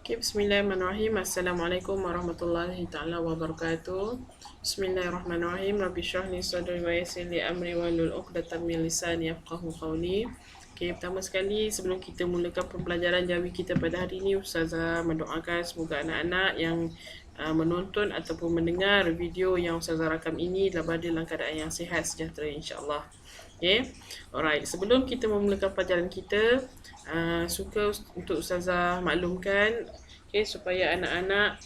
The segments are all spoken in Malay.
Okay, bismillahirrahmanirrahim. Assalamualaikum warahmatullahi ta'ala wabarakatuh. Bismillahirrahmanirrahim. Rabbi syrah li sadri wa yassir li amri wahlul 'uqdatam min lisani yafqahu qawli. Okay, pertama sekali sebelum kita mulakan pembelajaran jawi kita pada hari ini, Ustazah mendoakan semoga anak-anak yang menonton ataupun mendengar video yang Ustazah rakam ini dalam keadaan yang sihat sejahtera insya-Allah. Okay, alright. Sebelum kita memulakan pelajaran kita, suka untuk Ustazah maklumkan, okay, supaya anak-anak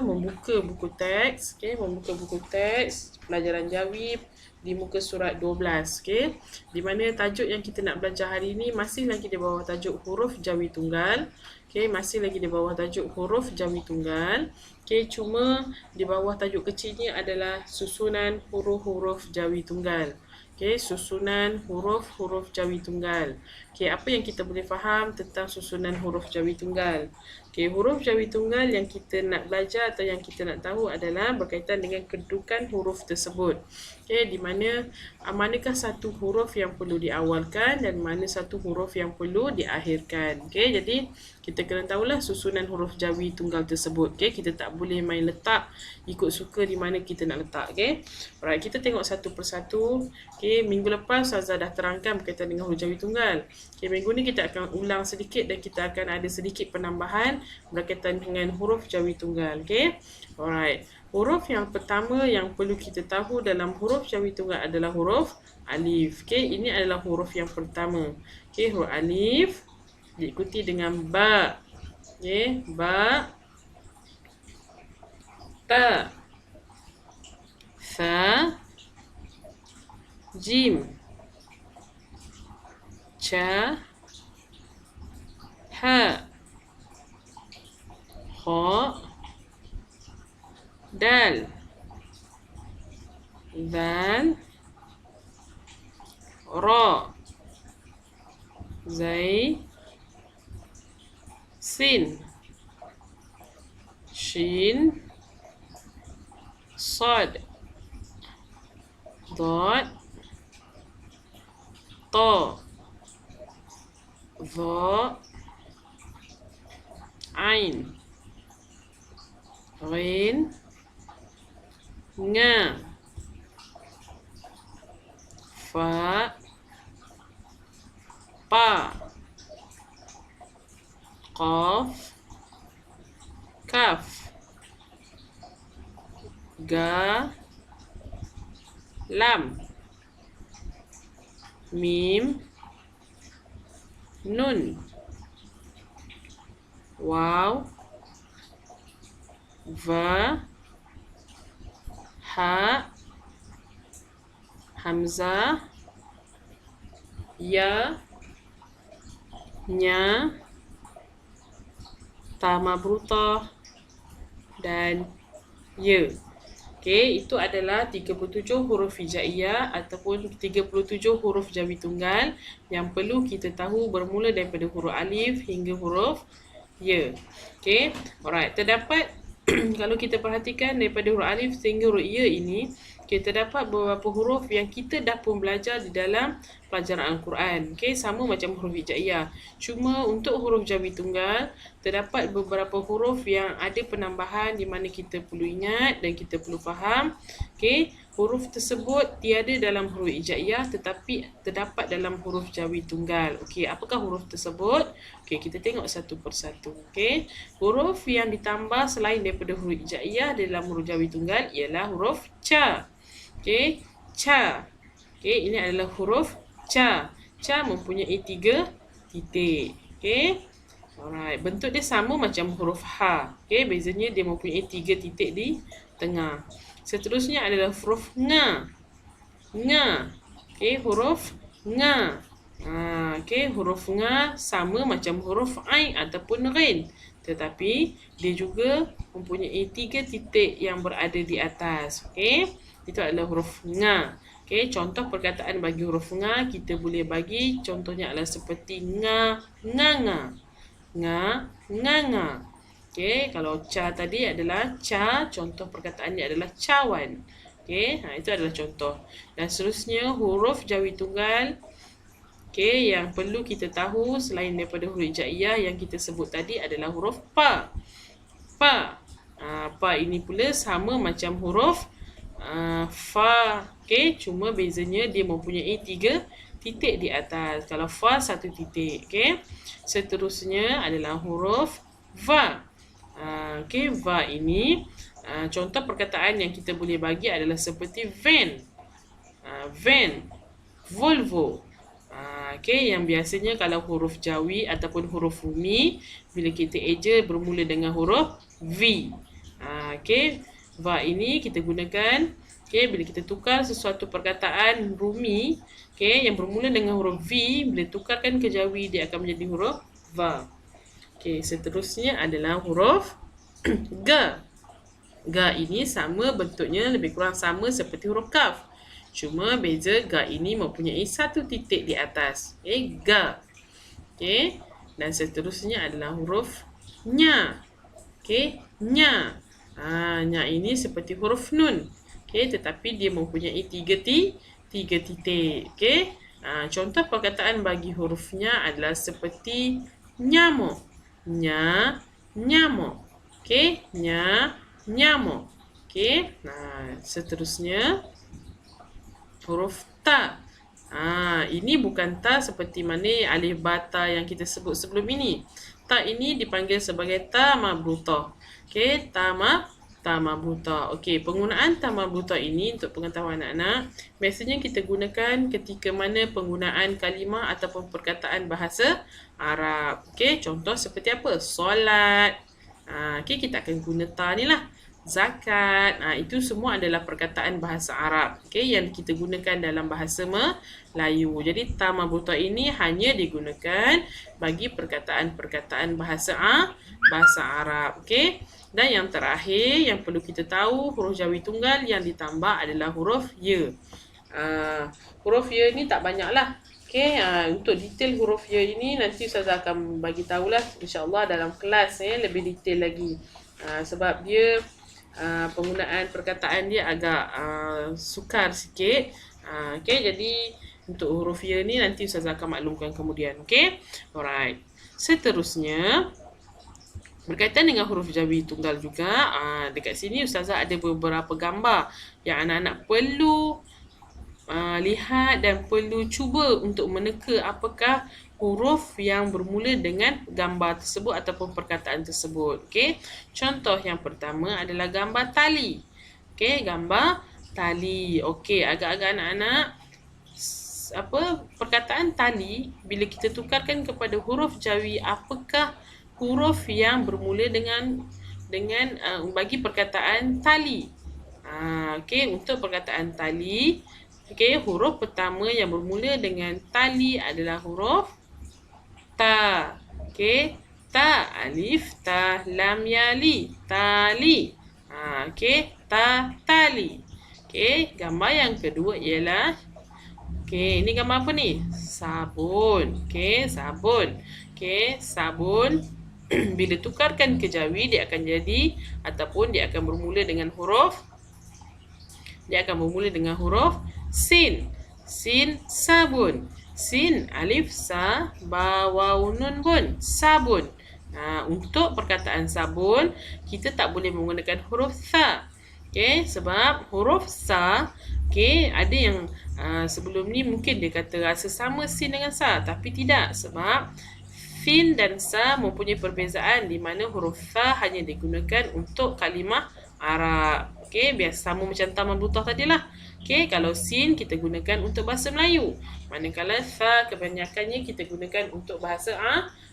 membuka buku teks, okay, membuka buku teks pelajaran jawi di muka surat 12, okay, di mana tajuk yang kita nak belajar hari ini masih lagi di bawah tajuk huruf jawi tunggal. Okay, masih lagi di bawah tajuk huruf jawi tunggal. Okay, cuma di bawah tajuk kecilnya adalah susunan huruf-huruf jawi tunggal. Okay, susunan huruf-huruf jawi tunggal. Okay, apa yang kita boleh faham tentang susunan huruf jawi tunggal? Okay, huruf jawi tunggal yang kita nak belajar atau yang kita nak tahu adalah berkaitan dengan kedudukan huruf tersebut. Okay, di mana manakah satu huruf yang perlu diawalkan dan mana satu huruf yang perlu diakhirkan. Okay, jadi kita kena tahulah susunan huruf jawi tunggal tersebut. Okay, kita tak boleh main letak ikut suka di mana kita nak letak. Okay, alright, kita tengok satu persatu. Okay, minggu lepas Ustazah dah terangkan berkaitan dengan huruf jawi tunggal. Okay, minggu ni kita akan ulang sedikit dan kita akan ada sedikit penambahan berkaitan dengan huruf jawi tunggal. Okay, alright. Huruf yang pertama yang perlu kita tahu dalam huruf jawi tunggal adalah huruf alif. Okay, ini adalah huruf yang pertama. Okay, huruf alif diikuti dengan ba. Okay, ba, ta, sa, jim, cha, ha, kha, dal, zal, ra, zai, sin, shin, sad, dad, ta, dha, ain, ghin, nga, fa, pa, qaf, kaf, ga, lam, mim, nun, waw, va, ha, hamzah, ya, nya, ta mabrutah dan ya. Okey, itu adalah 37 huruf hijaiyah ataupun 37 huruf jawi tunggal yang perlu kita tahu bermula daripada huruf alif hingga huruf ya. Okey, alright. Terdapat kalau kita perhatikan daripada huruf alif sehingga huruf ya ini, kita dapat beberapa huruf yang kita dah pun belajar di dalam pelajaran Al-Quran. Okay, sama macam huruf hijaiyah. Cuma untuk huruf jawi tunggal, terdapat beberapa huruf yang ada penambahan di mana kita perlu ingat dan kita perlu faham. Okay, huruf tersebut tiada dalam huruf hijaiyah tetapi terdapat dalam huruf jawi tunggal. Okay, apakah huruf tersebut? Okay, kita tengok satu persatu. Okay, huruf yang ditambah selain daripada huruf hijaiyah dalam huruf jawi tunggal ialah huruf ca. Okay, ca. Okay, ini adalah huruf ca. Ca mempunyai 3 titik. Okay, alright. Bentuk dia sama macam huruf ha. Okay, bezanya dia mempunyai 3 titik di tengah. Seterusnya adalah huruf nga. Nga. Okay, huruf nga. Okay, huruf nga sama macam huruf ain ataupun ghin. Tetapi dia juga mempunyai 3 titik yang berada di atas. Okay, itu adalah huruf nga. Okay, contoh perkataan bagi huruf nga kita boleh bagi contohnya adalah seperti nga, nganga. Nga, nganga. Okay, kalau ca tadi adalah ca, contoh perkataannya adalah cawan. Okay, itu adalah contoh. Dan seterusnya huruf jawi tunggal Okey, yang perlu kita tahu selain daripada huruf hijaiyah yang kita sebut tadi adalah huruf pa. Pa. Pa ini pula sama macam huruf fa. Okey, cuma bezanya dia mempunyai 3 titik di atas. Kalau fa 1 titik. Okey. Seterusnya adalah huruf va. Okey, va ini contoh perkataan yang kita boleh bagi adalah seperti van. Van, Volvo. Okey, yang biasanya kalau huruf Jawi ataupun huruf Rumi, bila kita eja bermula dengan huruf V. Okey, va ini kita gunakan, okey, bila kita tukar sesuatu perkataan Rumi, okey, yang bermula dengan huruf V, bila tukarkan ke Jawi dia akan menjadi huruf va. Okey, seterusnya adalah huruf Ga. Ga ini sama bentuknya, lebih kurang sama seperti huruf kaf. Cuma beza ga ini mempunyai 1 titik di atas. Okey, ga. Okey, dan seterusnya adalah huruf nya. Okey, nya. Nya ini seperti huruf nun. Okey, tetapi dia mempunyai 3 titik. Okey. Contoh perkataan bagi huruf nya adalah seperti nyamuk. Nyamuk. Okey, nyamuk. Okey. Seterusnya huruf ta. Ini bukan ta seperti mana alif bata yang kita sebut sebelum ini. Ta ini dipanggil sebagai ta mabruta. Okey, ta mabruta. Okey, penggunaan ta mabruta ini untuk pengetahuan anak-anak, biasanya kita gunakan ketika mana penggunaan kalimah ataupun perkataan bahasa Arab. Okey, contoh seperti apa? Solat. Okey, kita akan guna ta ni lah. Zakat. Itu semua adalah perkataan bahasa Arab, okey, yang kita gunakan dalam bahasa Melayu. Jadi ta mabruta ini hanya digunakan bagi perkataan-perkataan bahasa Arab, okey. Dan yang terakhir yang perlu kita tahu, huruf Jawi tunggal yang ditambah adalah huruf ya. Huruf ya ni tak banyaklah. Okey, untuk detail huruf ya ini nanti Ustazah akan bagi tahulah insya-Allah dalam kelas lebih detail lagi. Sebab dia penggunaan perkataan dia agak sukar sikit. Okey, jadi untuk huruf ya ni nanti Ustazah akan maklumkan kemudian. Okey. Alright. Seterusnya berkaitan dengan huruf Jawi tunggal juga, dekat sini Ustazah ada beberapa gambar yang anak-anak perlu lihat dan perlu cuba untuk meneka apakah huruf yang bermula dengan gambar tersebut ataupun perkataan tersebut. Okey. Contoh yang pertama adalah gambar tali. Okey, gambar tali. Okey, agak-agak anak-anak perkataan tali bila kita tukarkan kepada huruf Jawi, apakah huruf yang bermula dengan bagi perkataan tali? Okey, untuk perkataan tali, okey, huruf pertama yang bermula dengan tali adalah huruf ta. Okey, ta, alif, ta, lam, ya, li. Tali. Okey, tali. Okey, gambar yang kedua ialah, okey, ini gambar apa ni? Sabun. Okey, sabun. Okey, sabun. Bila tukarkan ke Jawi, dia akan jadi ataupun dia akan bermula dengan huruf sin. Sin, sabun. Sin, alif, sa, ba, waw, nun, bun. Sabun. Untuk perkataan sabun, kita tak boleh menggunakan huruf sa. Okey, sebab huruf sa, okey, ada yang sebelum ni mungkin dia kata rasa sama sin dengan sa, tapi tidak, sebab fin dan sa mempunyai perbezaan di mana huruf sa hanya digunakan untuk kalimah Arab. Okey, biasa sama macam ta mabruta tadilah. Okey, kalau sin kita gunakan untuk bahasa Melayu. Manakala sa kebanyakannya kita gunakan untuk bahasa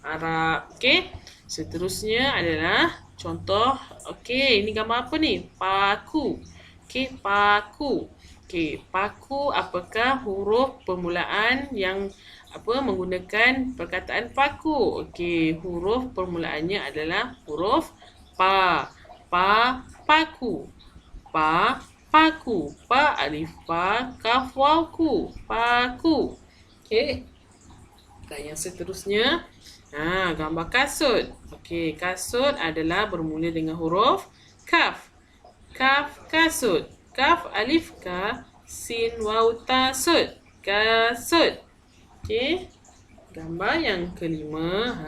Arab. Okey. Seterusnya adalah contoh. Okey, ini gambar apa ni? Paku. Okey, paku. Okey, paku apakah huruf permulaan yang menggunakan perkataan paku? Okey, huruf permulaannya adalah huruf pa. Pa, paku. Pa, paku. Pa, alif, pa, kaf, waw, ku. Paku. Okey. Dan yang seterusnya, gambar kasut. Okey, kasut adalah bermula dengan huruf kaf. Kaf, kasut. Kaf, alif, ka, sin, waw, ta, sut. Kasut. Okey. Gambar yang kelima.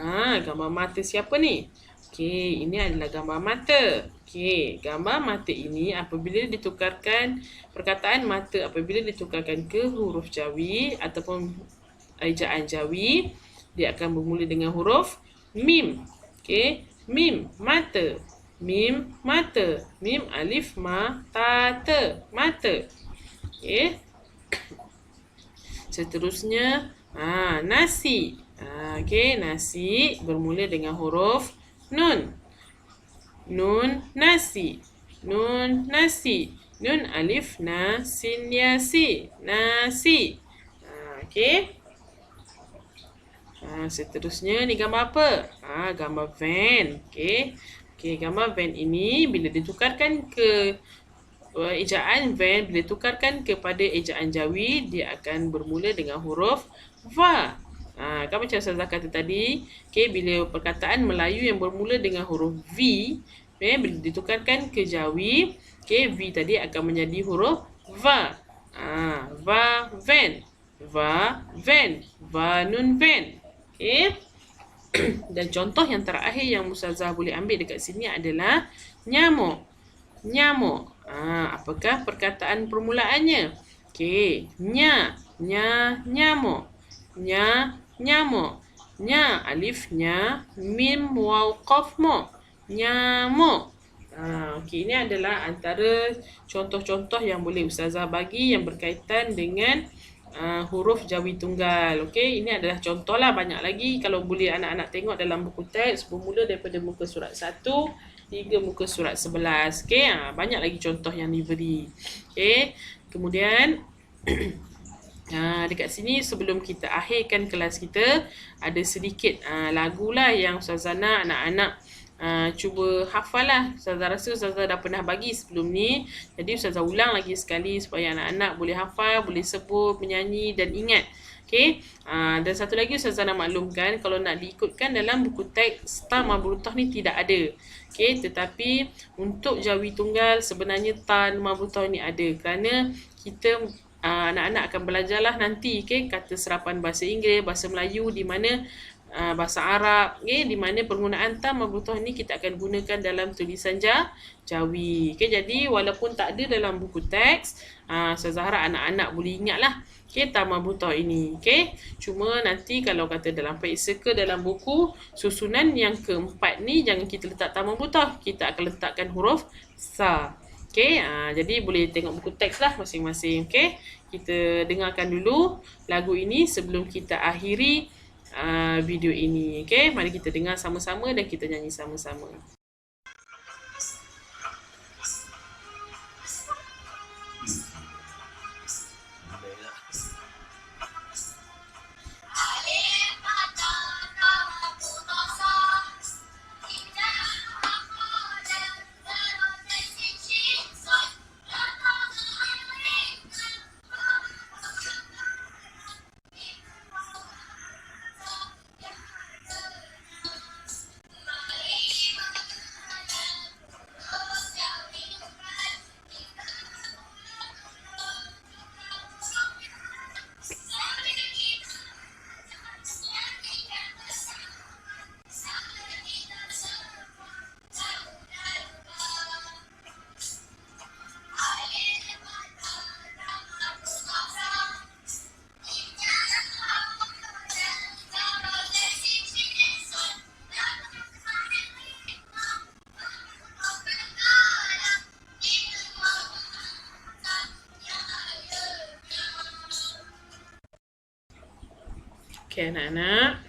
Gambar mata siapa ni? Okey, ini adalah gambar mata. Okey, gambar mata ini apabila ditukarkan, perkataan mata apabila ditukarkan ke huruf jawi ataupun ejaan jawi, dia akan bermula dengan huruf mim. Okey, mim, mata. Mim, mata. Mim, alif, ma, ta, te. Mata. Okey. Seterusnya, nasi. Okey, nasi bermula dengan huruf nun. Nun, nasi. Nun, nasi. Nun, alif, na, sin, ya, si. Nasi. Okey. Seterusnya, ni gambar apa? Gambar van. Okey. Okey, gambar van ini bila ditukarkan ke ejaan van, bila tukarkan kepada ejaan jawi, dia akan bermula dengan huruf va. Kan macam Ustazah kata tadi, okay, bila perkataan Melayu yang bermula dengan huruf V, bila ditukarkan ke jawi, okay, V tadi akan menjadi huruf va. Va, van. Va, van. Va, nun, van. Okay. Dan contoh yang terakhir yang Ustazah boleh ambil dekat sini adalah nyamuk. Nyamuk. Apakah perkataan permulaannya? Okey, nyamuk. Nyamuk. Nya, alif nya, mim waw qaf mo. Nyamuk. Okey, ini adalah antara contoh-contoh yang boleh Ustazah bagi yang berkaitan dengan huruf jawi tunggal. Okey, ini adalah contoh lah, banyak lagi kalau boleh anak-anak tengok dalam buku teks bermula daripada muka surat 1 hingga muka surat 11. Okey, banyak lagi contoh yang diberi. Okey, kemudian dekat sini sebelum kita akhirkan kelas kita, ada sedikit lagu lah yang Ustazah nak anak-anak cuba hafal lah. Ustazah rasa Ustazah dah pernah bagi sebelum ni, jadi Ustazah ulang lagi sekali supaya anak-anak boleh hafal, boleh sebut, menyanyi dan ingat. Okay. Dan satu lagi Ustazah nak maklumkan, kalau nak diikutkan dalam buku teks ta marbuthah ni tidak ada. Okay. Tetapi untuk jawi tunggal sebenarnya ta marbuthah ni ada, kerana kita anak-anak akan belajarlah nanti, okay, kata serapan bahasa Inggeris, bahasa Melayu, di mana bahasa Arab, okay, di mana penggunaan ta marbuthah ni kita akan gunakan dalam tulisan jawi. Okay, jadi walaupun tak ada dalam buku teks, Ustazah harap anak-anak boleh ingatlah, okay, ta marbuthah ini. Okay, cuma nanti kalau kata dalam periksa ke dalam buku, susunan yang keempat ni jangan kita letak ta marbuthah, kita akan letakkan huruf sa. Okay, jadi boleh tengok buku teks lah masing-masing. Okay, kita dengarkan dulu lagu ini sebelum kita akhiri video ini. Okay, mari kita dengar sama-sama dan kita nyanyi sama-sama. Okay, anak-anak.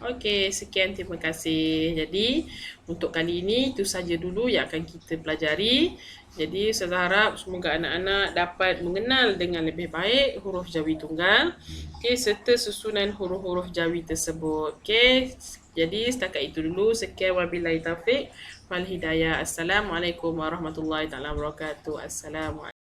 Okey, sekian, terima kasih. Jadi, untuk kali ini itu saja dulu yang akan kita pelajari. Jadi, saya harap semoga anak-anak dapat mengenal dengan lebih baik huruf jawi tunggal, okay, serta susunan huruf-huruf jawi tersebut. Okey, jadi setakat itu dulu. Sekian, wabillahi taufiq wal hidayah. Assalamualaikum warahmatullahi wabarakatuh. Assalamualaikum.